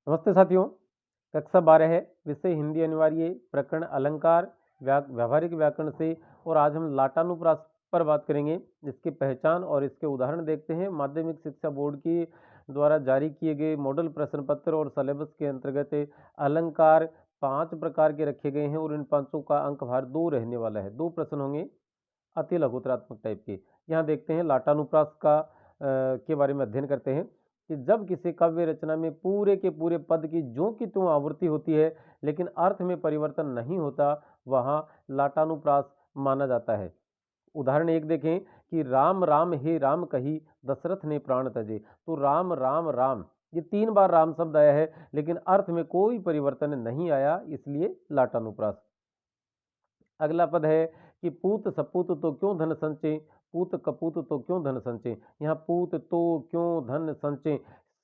नमस्ते साथियों, कक्षा 12 है, विषय हिंदी अनिवार्य, प्रकरण अलंकार, व्यावहारिक व्याकरण से। और आज हम लाटानुप्रास पर बात करेंगे। इसकी पहचान और इसके उदाहरण देखते हैं। माध्यमिक शिक्षा बोर्ड की द्वारा जारी किए गए मॉडल प्रश्न पत्र और सिलेबस के अंतर्गत अलंकार 5 प्रकार के रखे गए हैं और इन पांचों का अंक भार 2 रहने वाला है। 2 प्रश्न होंगे अति लघुतरात्मक टाइप के। यहाँ देखते हैं लाटानुप्रास का के बारे में अध्ययन करते हैं कि जब किसी काव्य रचना में पूरे के पूरे पद की ज्यों की त्यों आवृत्ति होती है लेकिन अर्थ में परिवर्तन नहीं होता, वहां लाटानुप्रास माना जाता है। उदाहरण एक देखें कि राम राम हे राम कही दशरथ ने प्राण तजे। तो राम राम राम, ये 3 बार राम शब्द आया है लेकिन अर्थ में कोई परिवर्तन नहीं आया, इसलिए लाटानुप्रास। अगला पद है कि पूत सपूत तो क्यों धन संचय, पूत कपूत तो क्यों धन संचय। यहाँ पूत तो क्यों धन संचय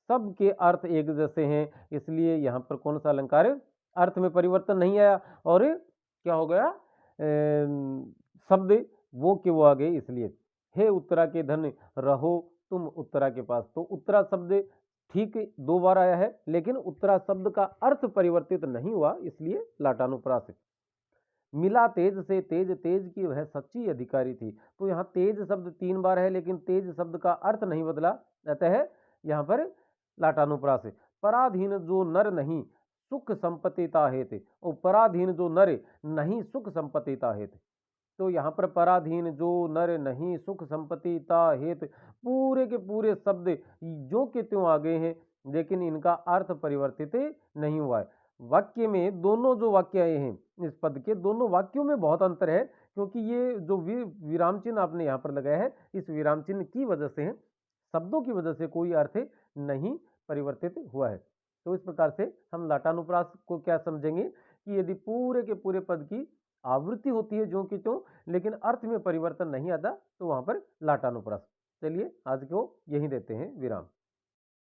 सबके अर्थ एक जैसे हैं, इसलिए यहाँ पर कौन सा अलंकार है? अर्थ में परिवर्तन नहीं आया और क्या हो गया, शब्द वो के वो आ गए, इसलिए हे उत्तरा के धन रहो तुम उत्तरा के पास। तो उत्तरा शब्द ठीक 2 बार आया है लेकिन उत्तरा शब्द का अर्थ परिवर्तित नहीं हुआ, इसलिए लाटानुप्रास। मिला तेज से तेज, तेज की वह सच्ची अधिकारी थी। तो यहाँ तेज शब्द 3 बार है लेकिन तेज शब्द का अर्थ नहीं बदला, अतः यहाँ पर लाटानुप्रास है। पराधीन जो नर नहीं सुख संपत्ति ताहेत, और पराधीन जो नर नहीं सुख संपत्ति ताहेत। तो यहाँ पर पराधीन जो नर नहीं सुख संपत्ति ताहेत, पूरे के पूरे शब्द जो के त्यों आ गए हैं लेकिन इनका अर्थ परिवर्तित नहीं हुआ है। वाक्य में दोनों जो वाक्य आए हैं इस पद के, दोनों वाक्यों में बहुत अंतर है, क्योंकि ये जो विराम चिन्ह आपने यहाँ पर लगाया है, इस विराम चिन्ह की वजह से है, शब्दों की वजह से कोई अर्थ नहीं परिवर्तित हुआ है। तो इस प्रकार से हम लाटानुप्रास को क्या समझेंगे कि यदि पूरे के पूरे पद की आवृत्ति होती है जो कि त्यों लेकिन अर्थ में परिवर्तन नहीं आता, तो वहां पर लाटानुप्रास। चलिए आज को यहीं देते हैं विराम।